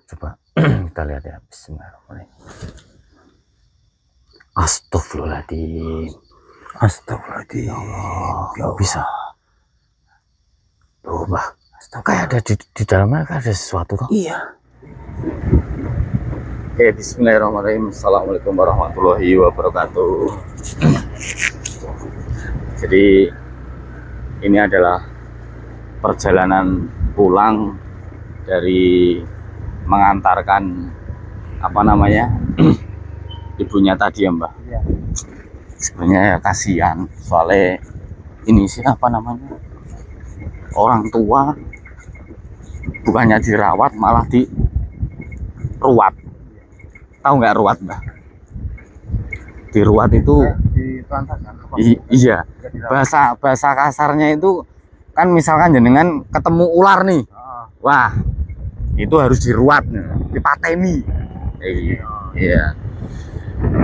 Coba kita lihat ya. Bismillahirrahmanirrahim. Astagfirullahaladzim. Astagfirullahaladzim. Ya bisa. Tuh, Mbah. Kayak ada di dalamnya kayak ada sesuatu toh? Iya. Oke, bismillahirrahmanirrahim. Assalamualaikum warahmatullahi wabarakatuh. Jadi ini adalah perjalanan pulang dari mengantarkan apa namanya ibunya tadi ya Mbak. Iya. Sebenarnya ya kasihan soalnya ini sih apa namanya orang tua bukannya dirawat malah diruat. Tahu nggak ruat Mbak? Diruat itu iya, bahasa kasarnya itu kan misalkan jenengan ketemu ular nih, wah itu harus diruat, dipateni. Iya,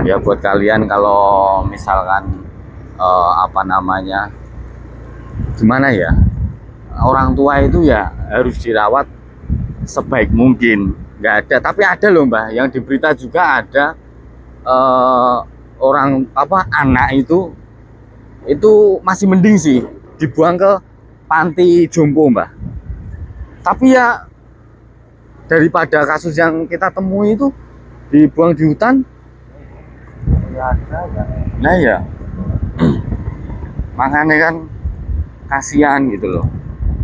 ya buat kalian kalau misalkan apa namanya gimana ya, orang tua itu ya harus dirawat sebaik mungkin. Nggak ada, tapi ada loh Mbak, yang di berita juga ada orang apa anak itu masih mending sih dibuang ke panti jompo Mbak. Tapi ya daripada kasus yang kita temui itu dibuang di hutan, nah ya makanya kan kasihan gitu loh.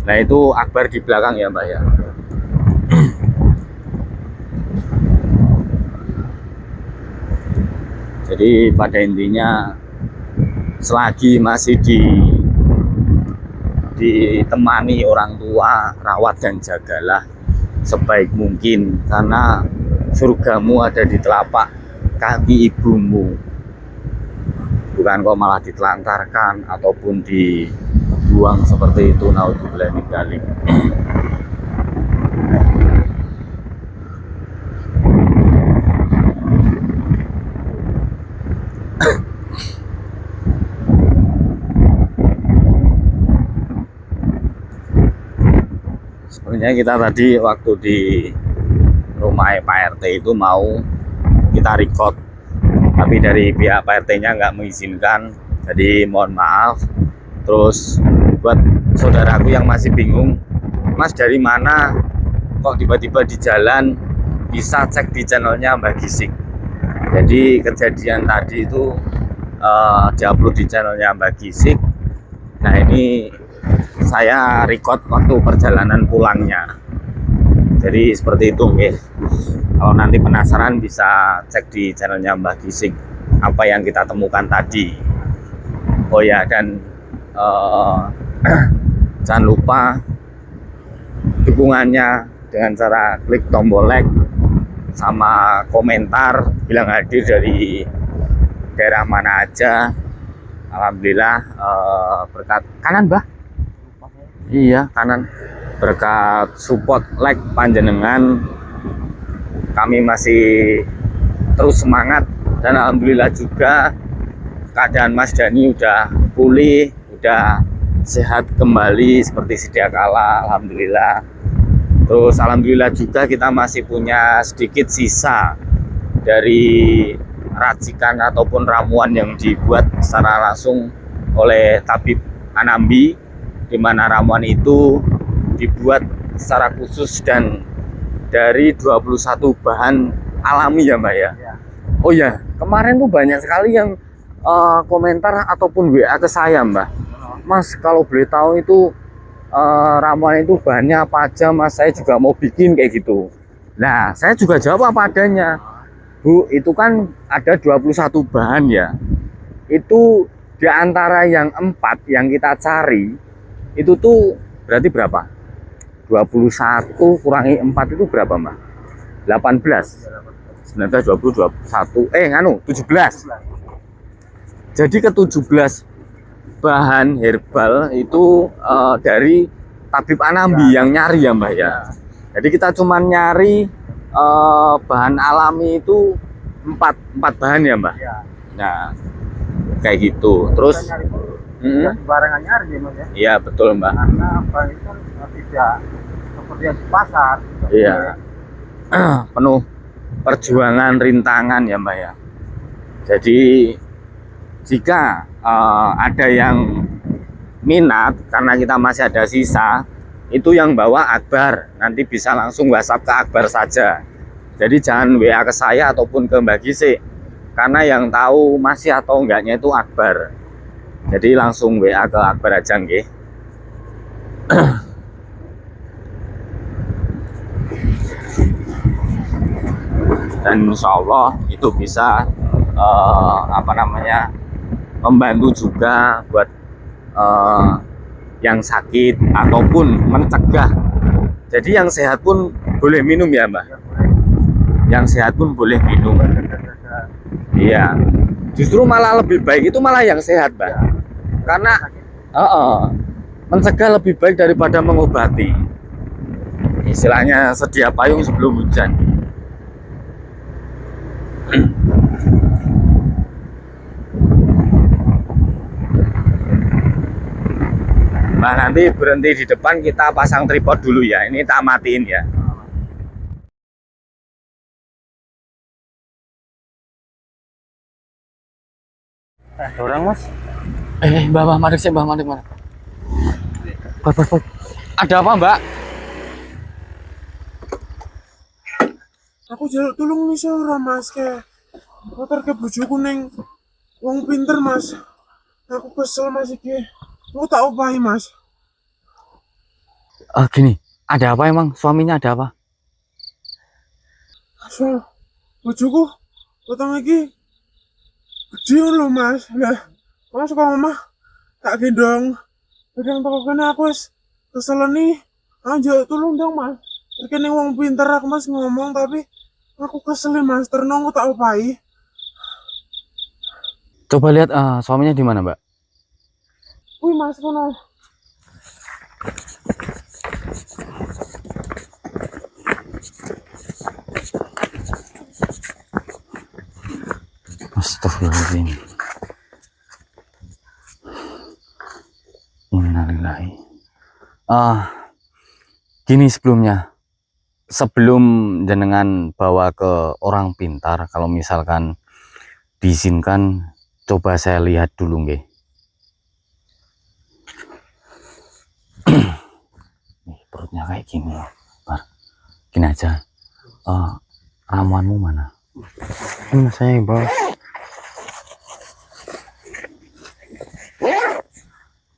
Nah itu Akbar di belakang ya Mbak ya. Jadi pada intinya selagi masih ditemani orang tua, rawat dan jagalah sebaik mungkin, karena surgamu ada di telapak kaki ibumu. Bukan kok malah ditelantarkan ataupun dibuang seperti itu. Naudzubillah min dzalik. Sebenarnya kita tadi waktu di rumah Pak RT itu mau kita record, tapi dari pihak Pak RT-nya nggak mengizinkan, jadi mohon maaf. Terus buat saudaraku yang masih bingung, Mas dari mana kok tiba-tiba di jalan, bisa cek di channelnya Mbak Gisik. Jadi kejadian tadi itu diupload di channelnya Mbak Gisik. Nah ini saya record waktu perjalanan pulangnya. Jadi seperti itu guys. Kalau nanti penasaran bisa cek di channelnya Mbah Gisik apa yang kita temukan tadi. Oh ya, dan jangan lupa dukungannya dengan cara klik tombol like sama komentar bilang hadir dari daerah mana aja. Alhamdulillah berkat kanan Mbah. Iya kanan, berkat support like panjenengan kami masih terus semangat, dan alhamdulillah juga keadaan Mas Dani udah pulih, udah sehat kembali seperti sedia kala, alhamdulillah. Terus alhamdulillah juga kita masih punya sedikit sisa dari racikan ataupun ramuan yang dibuat secara langsung oleh tabib Anambi, di mana ramuan itu dibuat secara khusus dan dari 21 bahan alami ya Mbak ya. Oh ya, kemarin tuh banyak sekali yang komentar ataupun WA ke saya Mbak. Mas kalau boleh tahu itu ramuan itu bahannya apa aja Mas, saya juga mau bikin kayak gitu. Nah saya juga jawab apa adanya. Bu, itu kan ada 21 bahan ya. Itu diantara yang 4 yang kita cari, itu tuh berarti berapa? 21 kurangi 4 itu berapa Mbak? 18 19, 20, 21 17. Jadi ke 17 bahan herbal itu dari tabib Anambi yang nyari ya Mbak ya. Jadi kita cuman nyari bahan alami itu 4 bahan ya Mbak. Nah kayak gitu. Terus Barengan nyari ya Mas ya. iya betul Mbak. Karena apa itu tidak seperti yang di pasar. Iya. penuh perjuangan, rintangan ya Mbak ya. Jadi jika ada yang minat, karena kita masih ada sisa, itu yang bawa Akbar, nanti bisa langsung WhatsApp ke Akbar saja. Jadi jangan WA ke saya ataupun ke Mbak Gise, karena yang tahu masih atau enggaknya itu Akbar. Jadi langsung WA ke Akbar aja nggih. Dan insya Allah itu bisa membantu juga buat yang sakit ataupun mencegah. Jadi yang sehat pun boleh minum ya Mbak. Yang sehat pun boleh minum. Iya. Justru malah lebih baik itu malah yang sehat Mbak. Karena mencegah lebih baik daripada mengobati. Istilahnya sedia payung sebelum hujan. Nah, nanti berhenti di depan, kita pasang tripod dulu ya. Ini tak matiin ya. Orang Mas. Mbak, mari sih, Mbak, mari. Ada apa, Mbak? Aku jaluk tulung nih seorang Mas ke motor ke bojoku ning wong pinter Mas. Aku kesel Mas iki. Aku tak opahi Mas. Gini, ada apa emang? Suaminya ada apa? So, bojoku utang iki gede lho Mas. Lah, Mas kok omah tak gendong. Kadang toko kene aku wis kesel nih. Jaluk tulung dong Mas. Kene wong pinter aku Mas ngomong tapi aku kesel Mas. Terno aku tak opahi. Coba lihat suaminya di mana, Mbak? Wih Mas kono. Astagfirullahaladzim. Innalillahi. Gini sebelum jenengan bawa ke orang pintar, kalau misalkan diizinkan, coba saya lihat dulu nggih. Nih, perutnya kayak gini, gini aja. Ramuanmu mana? Ini saya Bos.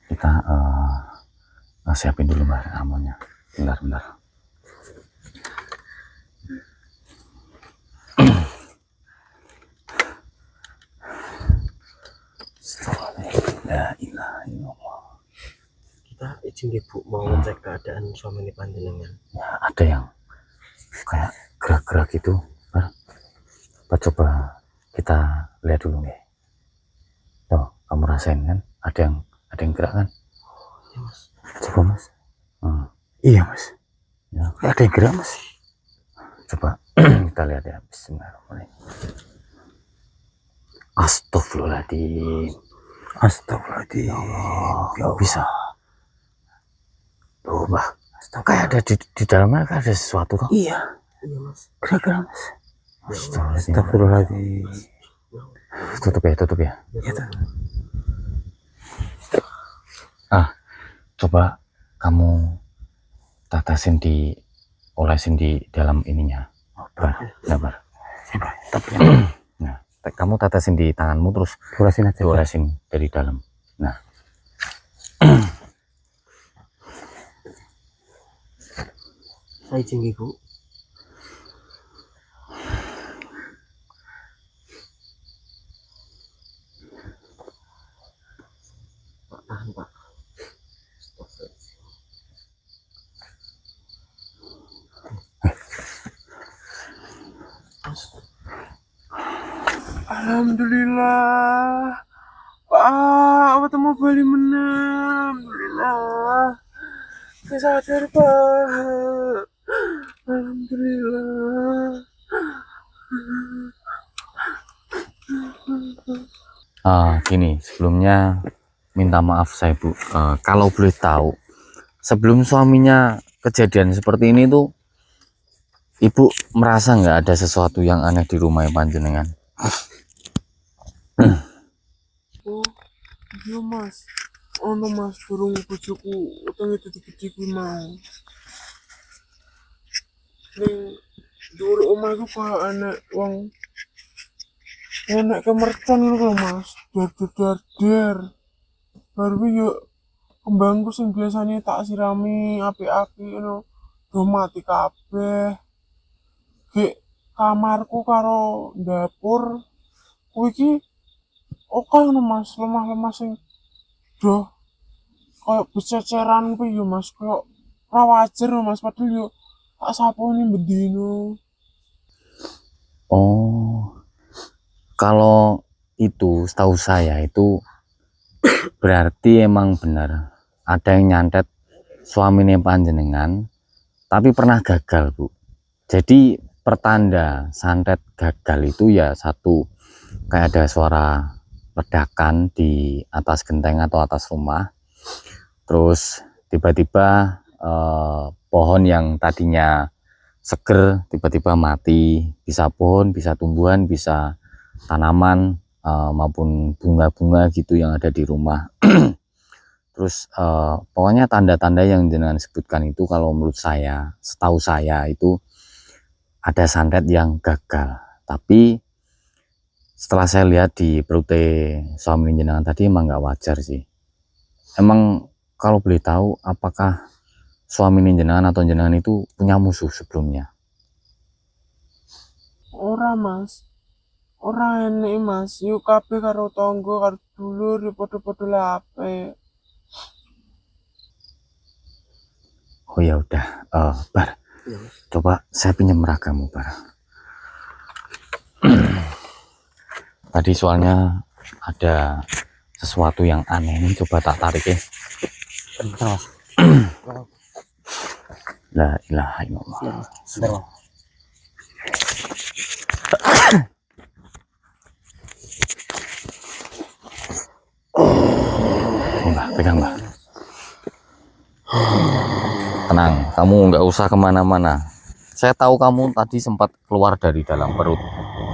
Kita siapin dulu Mbak ramuannya. Bentar. La ilaha illallah. Kita izin Ibu mau ngecek keadaan suami panjenengan. Ya, ada yang kayak gerak-gerak gitu. Coba kita lihat dulu nih. Tuh, kamu rasain kan? Ada yang gerak kan? Iya Mas. Coba Mas. Iya Mas. Ya, Ada yang gerak Mas. coba kita lihat ya. Bismillahirrahmanirrahim. Astagfirullahaladzim. Astagfirullahaladzim. Ya bisa. Tuh, Mbak. Kayak ada di dalamnya kayak ada sesuatu toh? Iya. Iya Mas. Gerak Mas. Astagfirullahaladzim. Tutup ya. Iya. Coba kamu olesin di dalam ininya. Sabar. Nah, kamu tetesin di tanganmu terus olesin dari dalam. Nah. Saya izin Ibu. Pak, tahan Pak. Alhamdulillah. Pak, ketemu bali menang. Alhamdulillah. Saya sadar, Pak. Alhamdulillah. Gini, sebelumnya minta maaf saya Bu. Kalau boleh tahu, sebelum suaminya kejadian seperti ini tuh Ibu merasa nggak ada sesuatu yang aneh di rumah panjenengan? Oh, iya mas. Ono mas, durung bojoku utang itu gede kuwi mau. Ning dhuwur omah iku kaya enek wong enek kemercon ngono lho mas. Der. Baru kuwi yo kembangku sing biasanya tak sirami apik-apik ngono do mati kabeh. Gek kamarku karo dapur kuwi iki oke ngono mas, lemah-lemah sing do kayak bececeran kuwi yo mas, kayak ora wajar lho mas, padahal yo tak saponi bendino. Oh, kalau itu setahu saya itu berarti emang benar ada yang nyantet suaminya panjenengan, tapi pernah gagal, Bu. Jadi pertanda santet gagal itu ya satu, kayak ada suara ledakan di atas genteng atau atas rumah, terus tiba-tiba pohon yang tadinya seger tiba-tiba mati, bisa pohon, bisa tumbuhan, bisa tanaman maupun bunga-bunga gitu yang ada di rumah. Terus pokoknya tanda-tanda yang jenengan sebutkan itu kalau menurut saya, setahu saya itu ada santet yang gagal. Tapi setelah saya lihat di perut suami jenengan tadi emang nggak wajar sih. Emang kalau boleh tahu apakah suami jenengan atau jenengan itu punya musuh sebelumnya? Ora mas, ora enek mas, yuk kabeh karo tangga karo dulur yo padha-padha le apik. Oh ya udah, Bar, coba saya pinjam ragamu, Bar. Tadi soalnya ada sesuatu yang aneh nih, coba tak tarik ya. Bentar, Mas. La ilaha illallah. Bentar, Mas. Mbak, pegang Mbak. Tenang, kamu nggak usah kemana-mana. Saya tahu kamu tadi sempat keluar dari dalam perut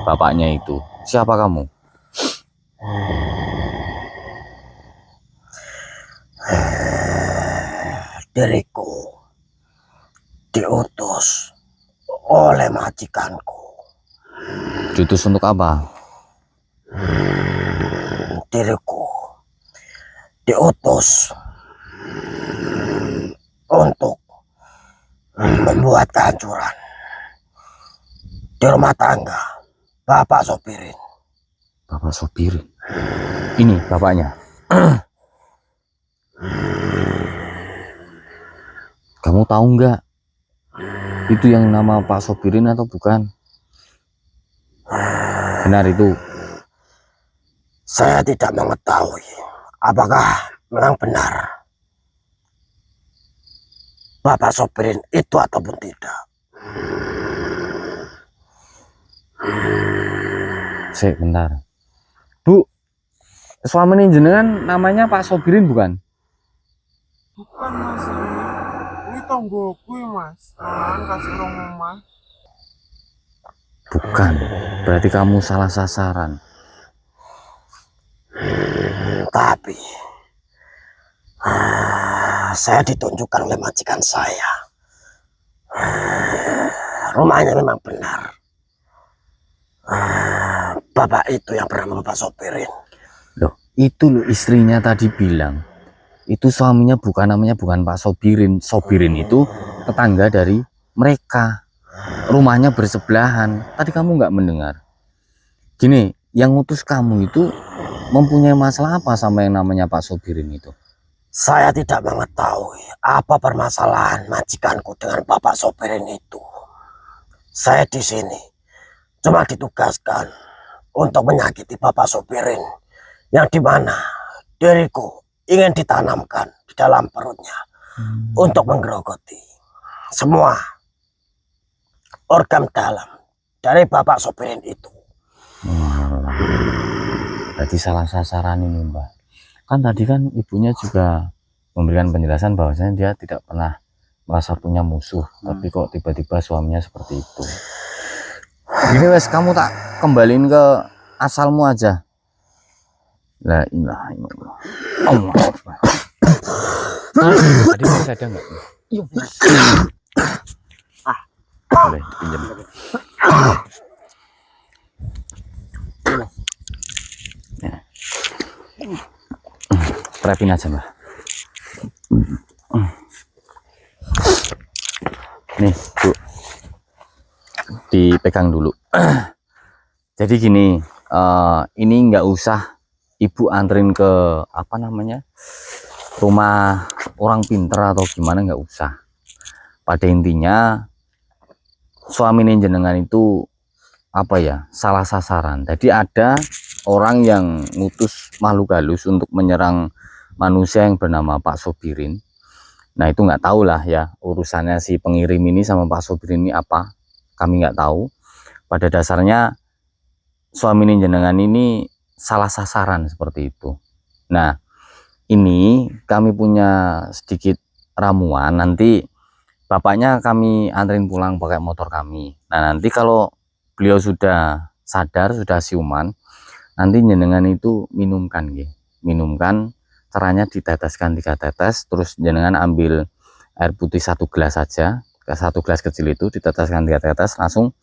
bapaknya itu. Siapa kamu? Diriku diutus oleh majikanku. Diutus untuk apa? Diriku diutus untuk membuat kehancuran di rumah tangga Bapak Sopirin. Bapak Sopirin. Ini bapaknya. Kamu tahu nggak itu yang nama Pak Sopirin atau bukan? Benar itu? Saya tidak mengetahui apakah memang benar Bapak Sopirin itu ataupun tidak. Bentar. Bu, suami jenengan namanya Pak Sopirin bukan? Bukan mas, ini tanggoku ya mas, kan kasih rong omah. Bukan, berarti kamu salah sasaran. Tapi saya ditunjukkan oleh majikan saya. Rumahnya memang benar. Bapak itu yang bernama Bapak Sopirin. Loh, itu loh istrinya tadi bilang. Itu suaminya namanya bukan Pak Sopirin. Sopirin itu tetangga dari mereka. Rumahnya bersebelahan. Tadi kamu nggak mendengar. Gini, yang ngutus kamu itu mempunyai masalah apa sama yang namanya Pak Sopirin itu? Saya tidak mengetahui apa permasalahan majikanku dengan Bapak Sopirin itu. Saya di sini cuma ditugaskan untuk menyakiti Bapak Sopirin, yang dimana diriku ingin ditanamkan di dalam perutnya untuk menggerogoti semua organ dalam dari Bapak Sopirin itu. Berarti salah sasaran ini, Mbak. Kan tadi kan ibunya juga memberikan penjelasan bahwasanya dia tidak pernah merasa punya musuh, tapi kok tiba-tiba suaminya seperti itu. Gini wes, kamu tak kembaliin ke asalmu aja. La ilaha illallah. Allah Akbar. Tadi masih ada nggak? Iya. Boleh pinjam. Ya. Prepin aja mbak. Nih Bu, dipegang dulu. Jadi gini, ini nggak usah ibu anterin ke apa namanya rumah orang pinter atau gimana, nggak usah. Pada intinya suami jenengan itu apa ya, salah sasaran. Jadi ada orang yang ngutus makhluk halus untuk menyerang manusia yang bernama Pak Sobirin. Nah itu nggak tahu lah ya urusannya si pengirim ini sama Pak Sobirin ini apa, kami nggak tahu. Pada dasarnya suami jenengan ini salah sasaran seperti itu. Nah ini kami punya sedikit ramuan, nanti bapaknya kami anterin pulang pakai motor kami. Nah nanti kalau beliau sudah sadar, sudah siuman, nanti jenengan itu minumkan ya. Minumkan, caranya diteteskan 3 tetes, terus jenengan ambil air putih 1 gelas saja, ke 1 gelas kecil itu diteteskan 3 tetes, langsung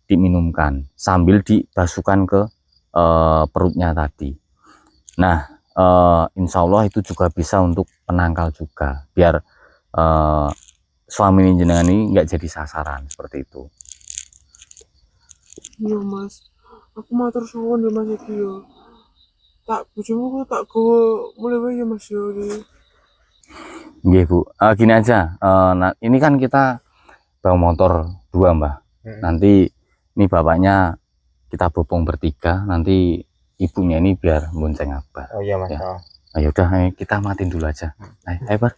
diminumkan sambil dibasuhkan ke perutnya tadi. Nah insya Allah itu juga bisa untuk penangkal juga, biar suami jenengan ini nggak jadi sasaran seperti itu. Iya mas, aku matur suwun ya mas iki yo. Tak bojomu kok tak gowo mulai wae ya mas yo iki. Nggih Bu, gini aja, nah, ini kan kita bawa motor 2 Mbah. Nanti ini bapaknya kita bopong bertiga, nanti ibunya ini biar bonceng Abah. Oh iya mas. Ya. Ayo udah, kita matiin dulu aja. Ayo Bar.